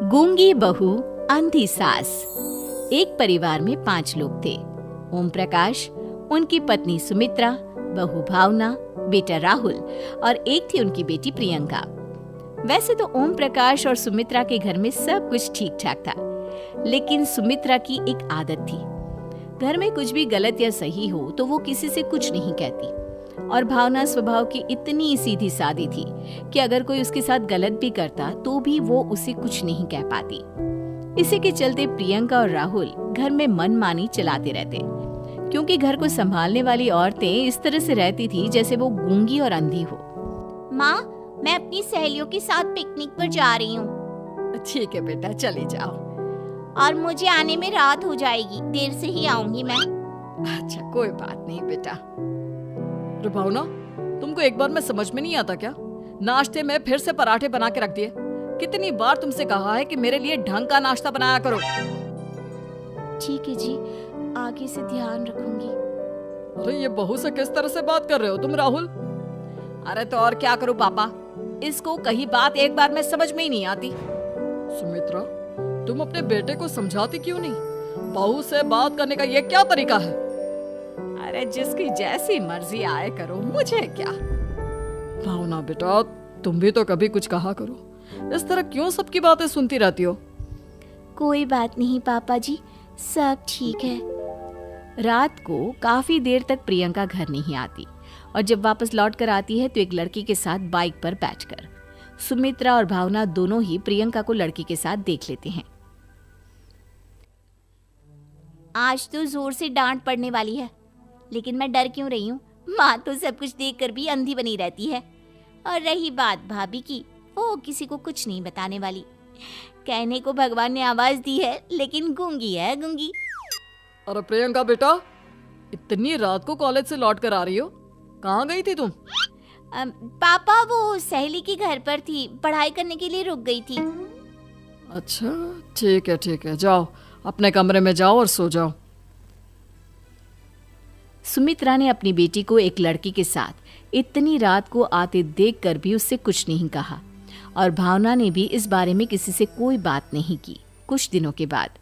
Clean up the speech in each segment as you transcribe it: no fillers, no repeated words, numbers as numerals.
गूंगी बहू अंधी सास। एक परिवार में 5 लोग थे। ओम प्रकाश, उनकी पत्नी सुमित्रा, बहू भावना, बेटा राहुल और एक थी उनकी बेटी प्रियंका। वैसे तो ओम प्रकाश और सुमित्रा के घर में सब कुछ ठीक ठाक था, लेकिन सुमित्रा की एक आदत थी। घर में कुछ भी गलत या सही हो तो वो किसी से कुछ नहीं कहती, और भावना स्वभाव की इतनी सीधी सादी थी कि अगर कोई उसके साथ गलत भी करता तो भी वो उसे कुछ नहीं कह पाती। इसी के चलते प्रियंका और राहुल घर में मनमानी चलाते रहते, क्योंकि घर को संभालने वाली औरतें इस तरह से रहती थी जैसे वो गूंगी और अंधी हो। माँ, मैं अपनी सहेलियों के साथ पिकनिक पर जा रही हूँ। ठीक है बेटा, चले जाओ। और मुझे आने में रात हो जाएगी, देर से ही आऊंगी मैं। अच्छा, कोई बात नहीं बेटा। भावना, तुमको एक बार में समझ में नहीं आता क्या? नाश्ते में फिर से पराठे बना के रख दिए। कितनी बार तुमसे कहा है कि मेरे लिए ढंग का नाश्ता बनाया करो। ठीक है जी, आगे से ध्यान रखूंगी। अरे ये बहू से किस तरह से बात कर रहे हो तुम राहुल? अरे तो और क्या करूं पापा, इसको कही बात एक बार में समझ में ही नहीं आती। सुमित्रा, तुम अपने बेटे को समझाती क्यों नहीं? बहू से बात करने का ये क्या तरीका है? अरे जिसकी जैसी मर्जी आए करो, मुझे क्या। भावना बेटा, तुम भी तो कभी कुछ कहा करो। इस तरह क्यों सबकी बातें सुनती रहती हो? कोई बात नहीं पापा जी, सब ठीक है। रात को काफी देर तक प्रियंका घर नहीं आती, और जब वापस लौट कर आती है तो एक लड़की के साथ बाइक पर बैठकर। सुमित्रा और भावना दोनों ही प्रियंका को लड़की के साथ देख लेते हैं। आज तो जोर से डांट पड़ने वाली है, लेकिन मैं डर क्यों रही हूँ? माँ तो सब कुछ देखकर भी अंधी बनी रहती है। और रही बात भाभी की, वो किसी को कुछ नहीं बताने वाली। कहने को भगवान ने आवाज दी है, लेकिन गूंगी है गूंगी। अरे प्रियंका बेटा, इतनी रात को कॉलेज से लौट कर आ रही हो? कहाँ गई थी तुम? पापा, वो सहेली के घर पर थी, पढ़ाई करने के लिए रुक गई थी। अच्छा, ठीक है, जाओ अपने कमरे में जाओ और सो जाओ। सुमित्रा ने अपनी बेटी को एक लड़की के साथ इतनी रात को आते देखकर भी उससे कुछ नहीं कहा, और भावना ने भी इस बारे में किसी से कोई बात नहीं की। कुछ दिनों के बाद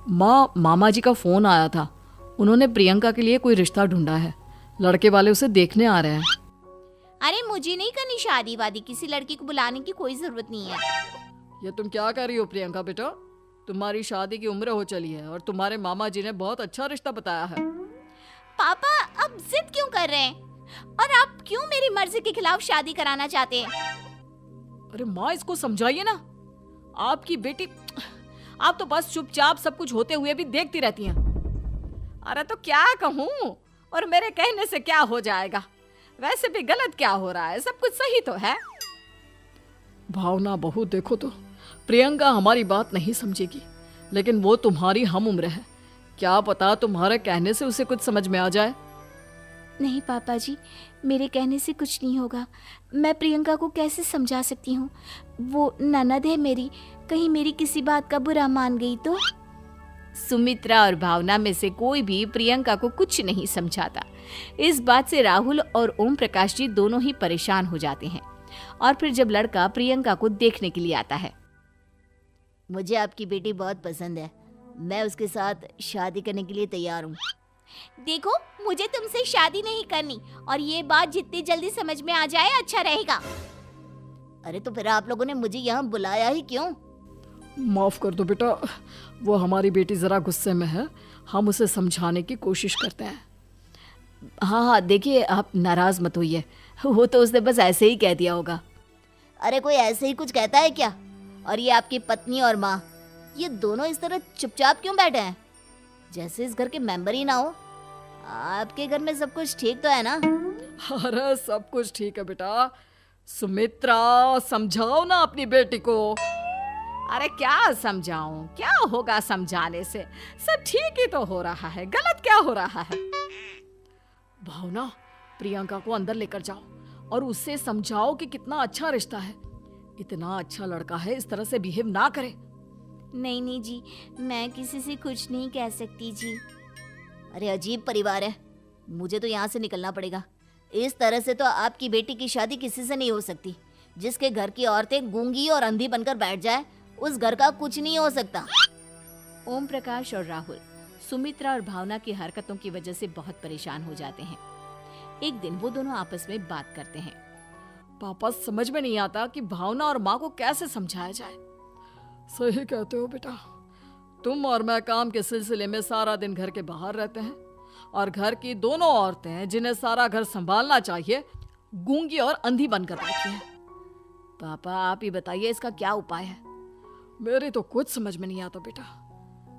मामा जी का फोन आया था। उन्होंने प्रियंका के लिए कोई रिश्ता ढूंढा है। लड़के वाले उसे देखने आ रहे हैं। अरे मुझे नहीं करनी शादी वादी, किसी लड़की को बुलाने की कोई जरूरत नहीं है। ये तुम क्या कर रही हो प्रियंका बेटा? तुम्हारी शादी की उम्र हो चली है और तुम्हारे मामा जी ने बहुत अच्छा रिश्ता बताया है। पापा, अब जिद क्यों कर रहे हैं? और आप क्यों मेरी मर्जी के खिलाफ शादी कराना चाहते हैं? अरे माँ, इसको समझाइए ना। आपकी बेटी, आप तो बस चुपचाप सब कुछ होते हुए भी देखती रहती हैं। अरे तो क्या कहूँ, और मेरे कहने से क्या हो जाएगा? वैसे भी गलत क्या हो रहा है, सब कुछ सही तो है। भावना बहू, देखो तो प्रियंका हमारी बात नहीं समझेगी, लेकिन वो तुम्हारी हम उम्र है। क्या पता तुम्हारे कहने से उसे कुछ समझ में आ जाए। नहीं पापा जी, मेरे कहने से कुछ नहीं होगा। मैं प्रियंका को कैसे समझा सकती हूँ? वो ननद है मेरी, कहीं मेरी किसी बात का बुरा मान गई तो? सुमित्रा और भावना में से कोई भी प्रियंका को कुछ नहीं समझाता। इस बात से राहुल और ओम प्रकाश जी दोनों ही परेशान हो जाते हैं। और फिर जब लड़का प्रियंका को देखने के लिए आता है, मुझे आपकी बेटी बहुत पसंद है, मैं उसके साथ शादी करने के लिए तैयार हूँ। देखो, मुझे तुमसे शादी नहीं करनी, और ये बात जितनी जल्दी समझ में आ जाए अच्छा रहेगा। अरे तो फिर आप लोगों ने मुझे यहाँ बुलाया ही क्यों? माफ कर दो बेटा, वो हमारी बेटी जरा गुस्से में है, हम उसे समझाने की कोशिश करते हैं। हाँ, देखिए आप नाराज मत होइए, वो तो उसने बस ऐसे ही कह दिया होगा। अरे कोई ऐसे ही कुछ कहता है क्या? और ये आपकी पत्नी और माँ, ये दोनों इस तरह चुपचाप क्यों बैठे हैं, जैसे इस घर के मेंबर ही ना हो? आपके घर में सब कुछ ठीक तो है ना? अरे सब कुछ ठीक है बेटा। सुमित्रा, समझाओ ना अपनी बेटी को। अरे क्या समझाऊं, क्या होगा समझाने से? सब ठीक ही तो हो रहा है, गलत क्या हो रहा है? भावना, प्रियंका को अंदर लेकर जाओ और उससे समझाओ कि कितना अच्छा रिश्ता है। इतना अच्छा लड़का है, इस तरह से बिहेव ना करे। नहीं जी, मैं किसी से कुछ नहीं कह सकती जी। अरे अजीब परिवार है, मुझे तो यहाँ से निकलना पड़ेगा। इस तरह से तो आपकी बेटी की शादी किसी से नहीं हो सकती। जिसके घर की औरतें गूंगी और अंधी बनकर बैठ जाए, उस घर का कुछ नहीं हो सकता। ओम प्रकाश और राहुल सुमित्रा और भावना की हरकतों की वजह से बहुत परेशान हो जाते हैं। एक दिन वो दोनों आपस में बात करते हैं। पापा, समझ में नहीं आता कि भावना और माँ को कैसे समझाया जाए। सही कहते हो बेटा, तुम और मैं काम के सिलसिले में सारा दिन घर के बाहर रहते हैं और घर की दोनों औरतें जिन्हें सारा घर संभालना चाहिए गूंगी और अंधी बनकर बैठी हैं। पापा आप ही बताइए इसका क्या उपाय है। मेरी तो कुछ समझ में नहीं आता बेटा,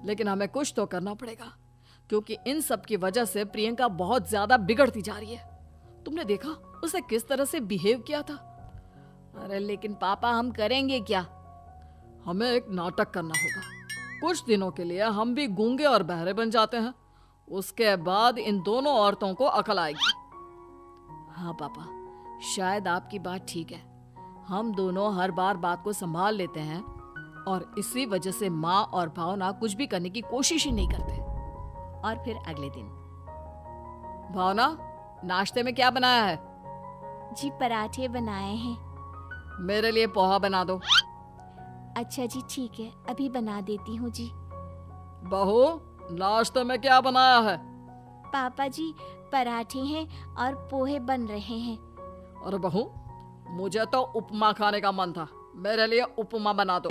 लेकिन हमें कुछ तो करना पड़ेगा क्योंकि इन सब की वजह से प्रियंका बहुत ज्यादा बिगड़ती जा रही है। तुमने देखा उसे किस तरह से बिहेव किया था। अरे लेकिन पापा हम करेंगे क्या? हमें एक नाटक करना होगा। कुछ दिनों के लिए हम भी गूंगे और बहरे बन जाते हैं, उसके बाद इन दोनों औरतों को अकल आएगी। हाँ पापा, शायद आपकी बात ठीक है। हम दोनों हर बार बात को संभाल लेते हैं और इसी वजह से माँ और भावना कुछ भी करने की कोशिश ही नहीं करते। और फिर अगले दिन, भावना, नाश्ते में क्या बनाया है? जी पराठे बनाए हैं। मेरे लिए पोहा बना दो। अच्छा जी ठीक है, अभी बना देती हूँ जी। बहू, नाश्ते में क्या बनाया है? पापा जी पराठे हैं और पोहे बन रहे हैं। अरे बहू, मुझे तो उपमा खाने का मन था, मेरे लिए उपमा बना दो।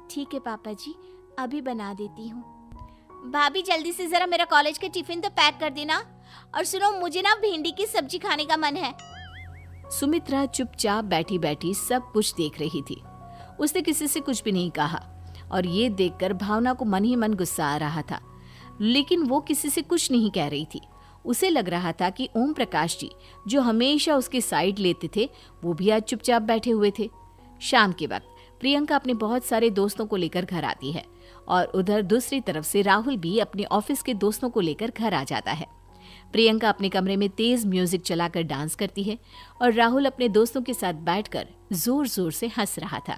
ठीक है पापा जी, अभी बना देती हूँ। भाभी जल्दी से जरा मेरा कॉलेज के टिफिन तो पैक कर देना। और सुनो, मुझे ना भिंडी की सब्जी खाने का मन है। सुमित्रा चुपचाप बैठी बैठी सब कुछ देख रही थी। उसने किसी से कुछ भी नहीं कहा और ये देखकर भावना को मन ही मन गुस्सा आ रहा था, लेकिन वो किसी से कुछ नहीं कह रही थी। उसे लग रहा था कि ओम प्रकाश जी जो हमेशा उसकी साइड लेते थे वो भी आज चुपचाप बैठे हुए थे। शाम के वक्त प्रियंका अपने बहुत सारे दोस्तों को लेकर घर आती है और उधर दूसरी तरफ से राहुल भी अपने ऑफिस के दोस्तों को लेकर घर आ जाता है। प्रियंका अपने कमरे में तेज म्यूजिक चलाकर डांस करती है और राहुल अपने दोस्तों के साथ बैठकर जोर जोर से हंस रहा था।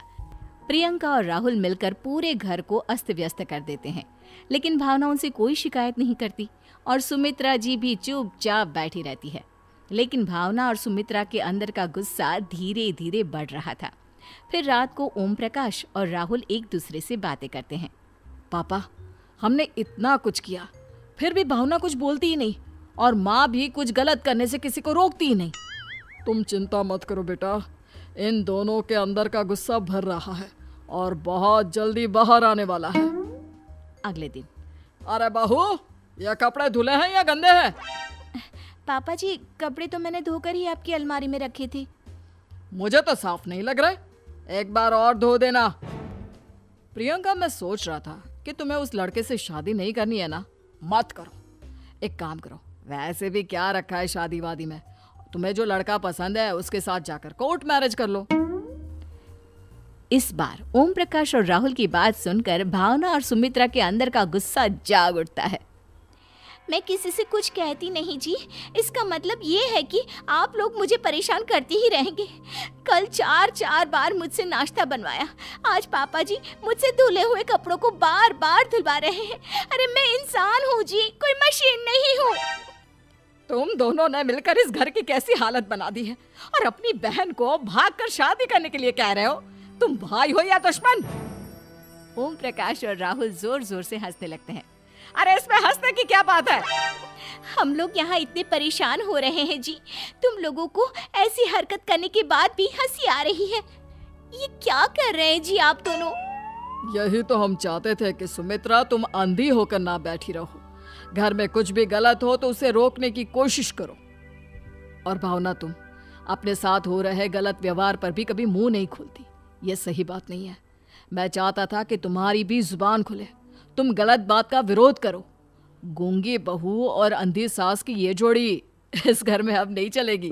प्रियंका और राहुल मिलकर पूरे घर को अस्त व्यस्त कर देते हैं, लेकिन भावना उनसे कोई शिकायत नहीं करती और सुमित्रा जी भी चुपचाप बैठी रहती है। लेकिन भावना और सुमित्रा के अंदर का गुस्सा धीरे धीरे बढ़ रहा था। फिर रात को ओम प्रकाश और राहुल एक दूसरे से बातें करते हैं। पापा, हमने इतना कुछ किया फिर भी भावना कुछ बोलती ही नहीं और माँ भी कुछ गलत करने से किसी को रोकती ही नहीं। तुम चिंता मत करो बेटा, इन दोनों के अंदर का गुस्सा भर रहा है और बहुत जल्दी बाहर आने वाला है। अगले दिन, अरे बहू, ये कपड़े धुले हैं या गंदे हैं? पापा जी कपड़े तो मैंने धोकर ही आपकी अलमारी में रखे थे। मुझे तो साफ नहीं लग रहे, एक बार और धो देना। प्रियंका, मैं सोच रहा था कि तुम्हें उस लड़के से शादी नहीं करनी है ना, मत करो। एक काम करो, वैसे भी क्या रखा है शादी वादी में, तुम्हें जो लड़का पसंद है उसके साथ जाकर कोर्ट मैरिज कर लो। इस बार ओम प्रकाश और राहुल की बात सुनकर भावना और सुमित्रा के अंदर का गुस्सा जाग उठता है। मैं किसी से कुछ कहती नहीं जी, इसका मतलब ये है कि आप लोग मुझे परेशान करते ही रहेंगे। कल 4 बार मुझसे नाश्ता बनवाया, आज पापा जी मुझसे धुले हुए कपड़ों को बार बार धुलवा रहे हैं। अरे मैं इंसान हूँ जी, कोई मशीन नहीं हूँ। तुम दोनों ने मिलकर इस घर की कैसी हालत बना दी है और अपनी बहन को भागकर शादी करने के लिए कह रहे हो। तुम भाई हो या दुश्मन? ओम प्रकाश और राहुल जोर जोर से हंसने लगते हैं। अरे इसमें हंसने की क्या बात है? हम लोग यहाँ इतने परेशान हो रहे हैं जी, तुम लोगों को ऐसी हरकत करने के बाद भी हंसी आ रही है। ये क्या कर रहे हैं जी आप दोनों? यही तो हम चाहते थे कि सुमित्रा तुम अंधी होकर ना बैठी रहो। घर में कुछ भी गलत हो तो उसे रोकने की कोशिश करो। और भावना, तुम अपने साथ हो रहे गलत व्यवहार पर भी कभी मुंह नहीं खोलती, ये सही बात नहीं है। मैं चाहता था कि तुम्हारी भी जुबान खुले, तुम गलत बात का विरोध करो। गूंगी बहू और अंधी सास की ये जोड़ी इस घर में अब नहीं चलेगी।